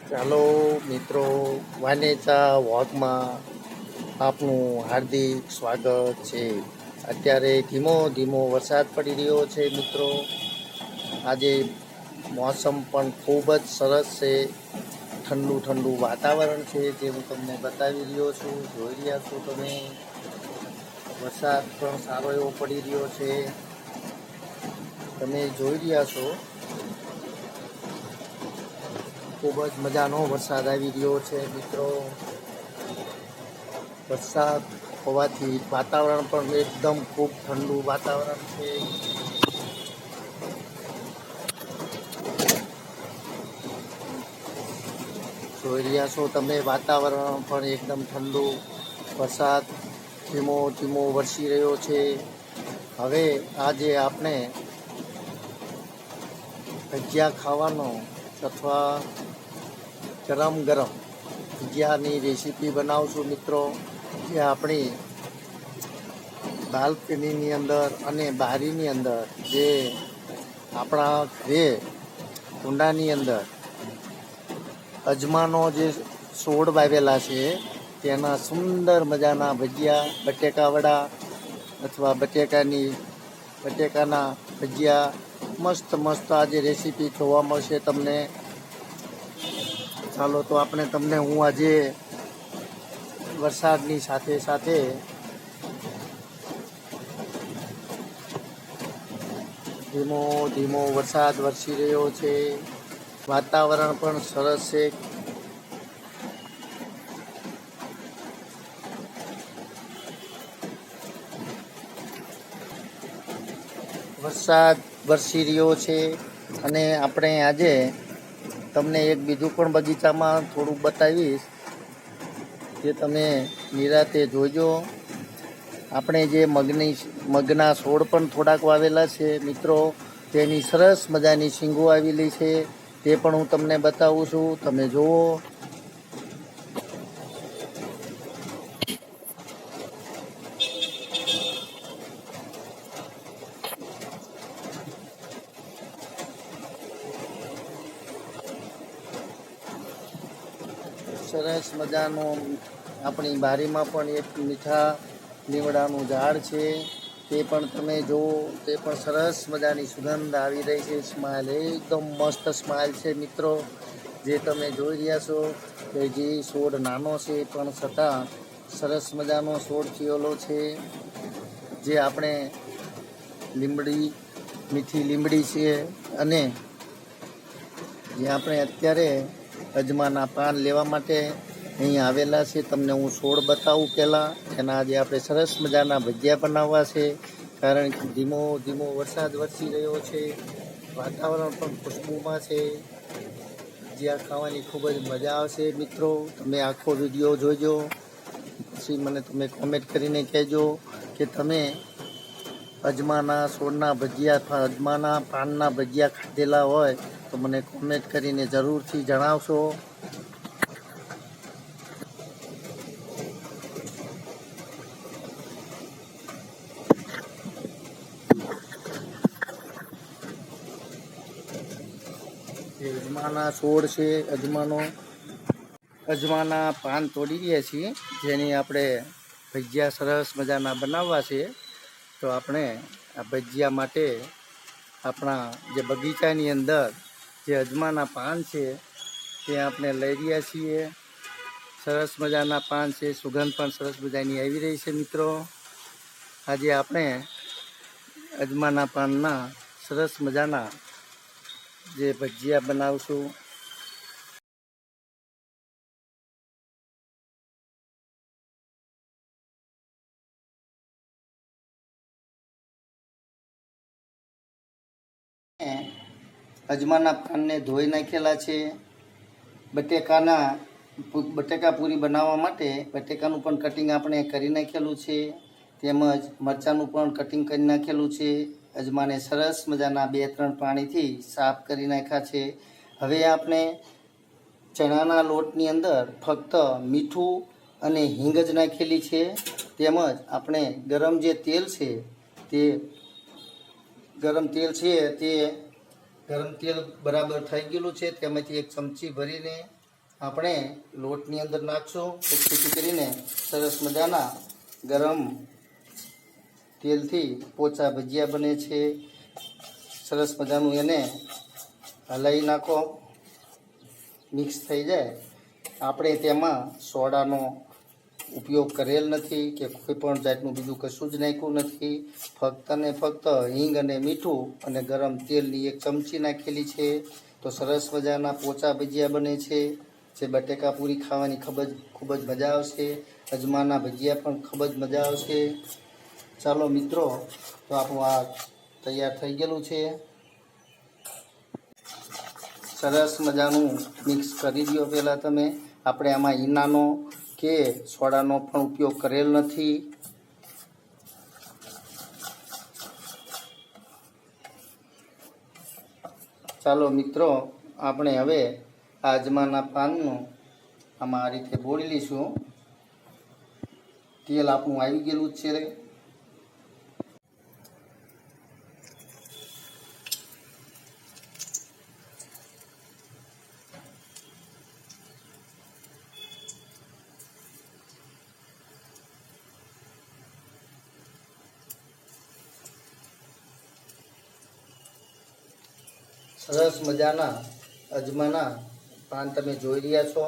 ચાલો મિત્રો, વાનેચા વોકમાં આપનું હાર્દિક સ્વાગત છે. અત્યારે ધીમો ધીમો વરસાદ પડી રહ્યો છે મિત્રો. આજે મોસમ પણ ખૂબ જ સરસ છે. ઠંડુ ઠંડુ વાતાવરણ છે જે હું તમને બતાવી રહ્યો છું. જોઈ રહ્યા છો તમે. વરસાદ પણ સારો એવો પડી રહ્યો છે. તમે જોઈ રહ્યા છો. ખૂબ જ મજાનો વરસાદ આવી રહ્યો છે મિત્રો. વરસાદ હોવાથી વાતાવરણ પણ એકદમ ખૂબ ઠંડુ વાતાવરણ છે. જોઈ રહ્યા છો તમે, વાતાવરણ પણ એકદમ ઠંડુ. વરસાદ ધીમો ધીમો વરસી રહ્યો છે. હવે આજે આપણે ભજીયા ખાવાનો અથવા ગરમ ગરમ ભજીયાની રેસીપી બનાવશું મિત્રો. જે આપણી બાલ્કનીની અંદર અને બારીની અંદર, જે આપણા ઘરે કુંડાની અંદર અજમાનો જે છોડ વાવેલા છે તેના સુંદર મજાના ભજીયા, બટેકા વડા અથવા બટેકાના ભજીયા મસ્ત મસ્ત આજે રેસીપી જોવા મળશે તમને. ચાલો તો હું આજે વરસાદની સાથે સાથે ધીમો ધીમો વરસાદ વરસી રહ્યો છે. વાતાવરણ પણ સરસ છે. વરસાદ વરસી રહ્યો છે અને આપણે આજે તમને એક બીજું પણ બગીચામાં થોડુંક બતાવીશ, જે તમે નિરાતે જોજો. આપણે જે મગના છોડ પણ થોડાક વાવેલા છે મિત્રો. તેની સરસ મજાની શીંગો આવેલી છે, તે પણ હું તમને બતાવું છું. તમે જુઓ. સરસ મજાનું આપણી બારીમાં પણ એક મીઠા લીમડાનું ઝાડ છે, તે પણ તમે જુઓ. તે પણ સરસ મજાની સુગંધ આવી રહી છે. સ્માઇલ એકદમ મસ્ત સ્માઇલ છે મિત્રો. જે તમે જોઈ રહ્યા છો કે જે છોડ નાનો છે પણ છતાં સરસ મજાનો છોડ થયેલો છે. જે આપણે મીઠી લીમડી છે. અને જે આપણે અત્યારે અજમાના પાન લેવા માટે અહીં આવેલા છે. તમને હું છોડ બતાવું પહેલાં. એના આજે આપણે સરસ મજાના ભજીયા બનાવવા છે. કારણ કે ધીમો ધીમો વરસાદ વરસી રહ્યો છે. વાતાવરણ પણ ખુશ્બુમાં છે. ભજીયા ખાવાની ખૂબ જ મજા આવશે મિત્રો. તમે આખો વિડીયો જોજો. પછી મને તમે કોમેન્ટ કરીને કહેજો કે તમે અજમાના છોડના ભજીયા અથવા અજમાના પાનના ભજીયા ખાધેલા હોય તો મને કોમેન્ટ કરીને જરૂરથી જણાવશો. અજમાના છોડ છે, અજમાના પાન તોડી રહ્યા છીએ, જેની આપણે ભજીયા સરસ મજાના બનાવવા છે. તો આપણે આ ભજીયા માટે આપણા જે બગીચાની અંદર જે અજમાના પાન છે તે આપણે લઈ રહ્યા છીએ. સરસ મજાના પાન છે. સુગંધ પણ સરસ મજાની આવી રહી છે મિત્રો. આજે આપણે અજમાના પાનના સરસ મજાના જે ભજીયા બનાવશું. અજમાના પાનને ધોઈ નાખેલા છે. બટેકા પૂરી બનાવવા માટે બટેકાનું પણ કટિંગ આપણે કરી નાખેલું છે. તેમજ મરચાંનું પણ કટિંગ કરી નાખેલું છે. અજમાને સરસ મજાના 2-3 પાણીથી સાફ કરી નાખ્યા છે. હવે આપણે ચણાના લોટની અંદર ફક્ત મીઠું અને હિંગ જ નાખેલી છે. તેમજ આપણે ગરમ તેલ બરાબર થઈ ગયેલું છે. તેમાંથી એક ચમચી ભરીને આપણે લોટની અંદર નાખશું. જેથી કરીને સરસ મજાના ગરમ તેલથી પોચા ભજીયા બને છે. સરસ મજાનું એને હલાવી નાખો, મિક્સ થઈ જાય. આપણે તેમાં સોડાનો ઉપયોગ કરેલ નથી કે કોઈ પણ જાતનું બીજું કશું જ નાખ્યું નથી. ફક્ત ને ફક્ત હિંગ અને મીઠું અને ગરમ તેલની એક ચમચી નાખેલી છે. તો સરસ મજાના પોચા ભજીયા બને છે, જે બટેકા પૂરી ખાવાની ખૂબ જ મજા આવશે. અજમાના ભજીયા પણ ખૂબ જ મજા આવશે. ચાલો મિત્રો, તો આપણું આ તૈયાર થઈ ગયેલું છે. સરસ મજાનું મિક્સ કરી દો. પહેલાં તમે, આપણે આમાં ઈનાનો કે સોડાનો પણ ઉપયોગ કરેલ નથી. ચાલો મિત્રો, આપણે હવે આ અજમાના પાનનું આમાં આ રીતે બોળી લઈશું. તેલ આપણું આવી ગયેલું છે. સરસ મજાના અજમાના પાન તમે જોઈ રહ્યા છો.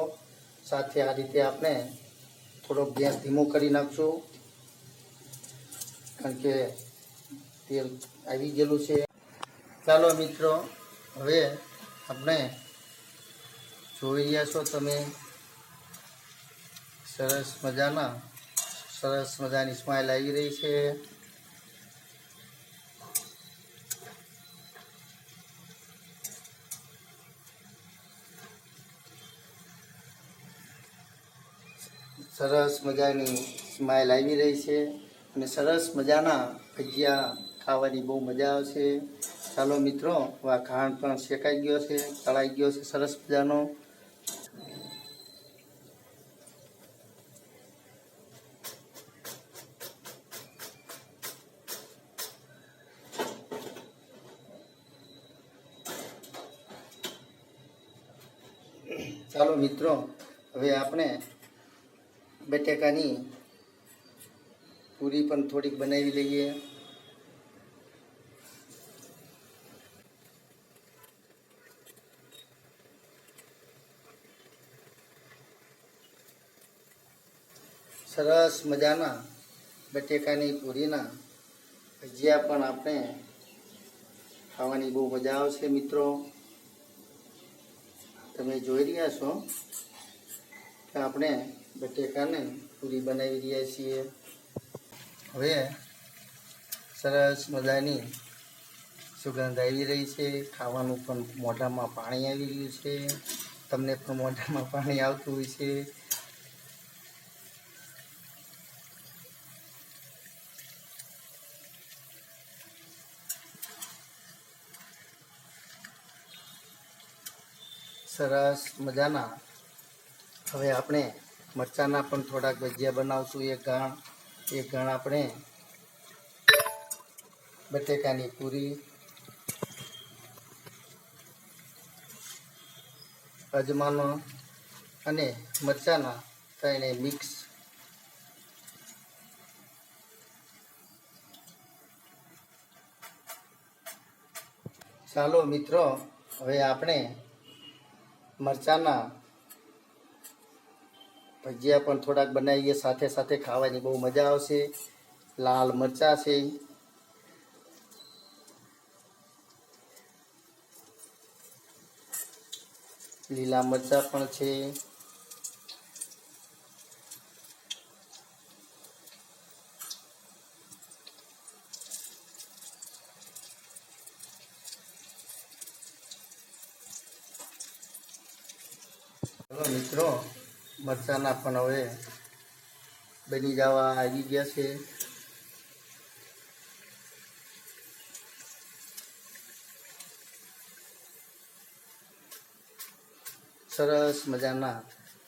સાથે આ રીતે આપણે થોડોક ગેસ ધીમો કરી નાખશું, કારણ કે તેલ આવી ગયેલું છે. ચાલો મિત્રો, હવે આપણે જોઈ રહ્યા છો તમે, સરસ મજાની સ્માઇલ આવી રહી છે. સરસ મજાની સ્માઇલ આવી રહી છે અને સરસ મજાના ભજીયા ખાવાની બહુ મજા આવશે. ચાલો મિત્રો, આ ખાંડ પણ શેકાઈ ગયો છે, તળાઈ ગયો છે સરસ મજાનો. ચાલો મિત્રો, હવે આપણે બટેકાની પૂરી પણ થોડીક બનાવી લઈએ. સરસ મજાના બટેકાની પૂરીના ભજીયા પણ આપણે ખાવાની બહુ મજા આવશે મિત્રો. તમે જોઈ રહ્યા છો કે આપણે બટેકાને પૂરી બનાવી રહ્યા છીએ. હવે સરસ મજાની સુગંધ આવી રહી છે. ખાવાનું પણ મોઢામાં પાણી આવી રહ્યું છે. તમને પણ મોઢામાં પાણી આવતું હોય છે. સરસ મજાના હવે આપણે મરચાંના પણ થોડાક ભજીયા બનાવશું. એક ગણ આપણે બટેકાની પૂરી, અજમાનો અને મરચાંના ત્રણે મિક્સ. ચાલો મિત્રો, હવે આપણે મરચાંના ભજીયા પણ થોડાક બનાવીએ. સાથે સાથે ખાવાની બહુ મજા આવશે. લાલ મરચાં છે, લીલા મરચાં પણ છે. મિત્રો, મરચાંના પણ હવે બની જવા આવી ગયા છે. સરસ મજાના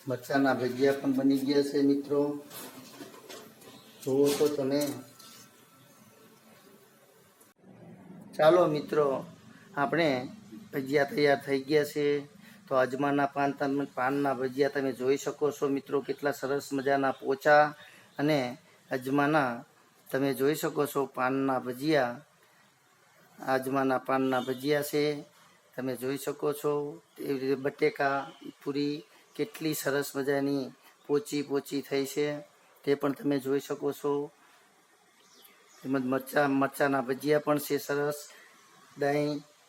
મરચાંના ભજીયા પણ બની ગયા છે મિત્રો. જુઓ તો તમે. ચાલો મિત્રો, આપણે ભજીયા તૈયાર થઈ ગયા છે. તો અજમાના પાનના ભજીયા તમે જોઈ શકો છો મિત્રો, કેટલા સરસ મજાના પોચા અને અજમાના તમે જોઈ શકો છો પાનના ભજીયા. અજમાના પાનના ભજીયા છે તમે જોઈ શકો છો. એવી રીતે બટેકા પૂરી કેટલી સરસ મજાની પોચી થઈ છે તે પણ તમે જોઈ શકો છો. તેમજ મરચાના ભજીયા પણ છે સરસ.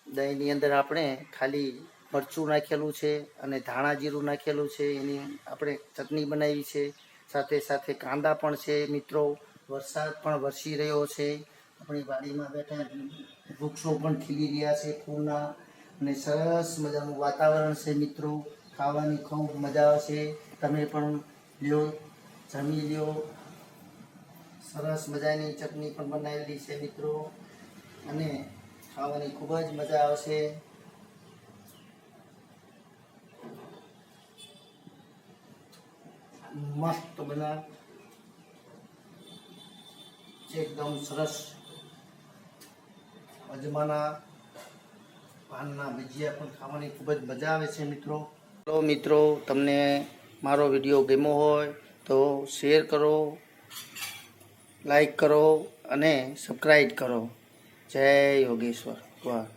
દહીંની અંદર આપણે ખાલી મરચું નાખેલું છે અને ધાણા જીરું નાખેલું છે, એની આપણે ચટણી બનાવી છે. સાથે સાથે કાંદા પણ છે મિત્રો. વરસાદ પણ વરસી રહ્યો છે. આપણી વાડીમાં બેઠા વૃક્ષો પણ ખીલી રહ્યા છે ફૂલના, અને સરસ મજાનું વાતાવરણ છે મિત્રો. ખાવાની ખૂબ મજા આવશે. તમે પણ લ્યો, જમી લ્યો. સરસ મજાની ચટણી પણ બનાવેલી છે મિત્રો, અને ખાવાની ખૂબ જ મજા આવશે. મસ્ત બના એકદમ સરસ અજમાના પાનના ભજીયા પણ ખાવાની ખૂબ જ મજા આવે છે મિત્રો. તો મિત્રો, તમને મારો વિડીયો ગમ્યો હોય તો શેર કરો, લાઈક કરો અને સબસ્ક્રાઈબ કરો. જય યોગેશ્વર. વાહ.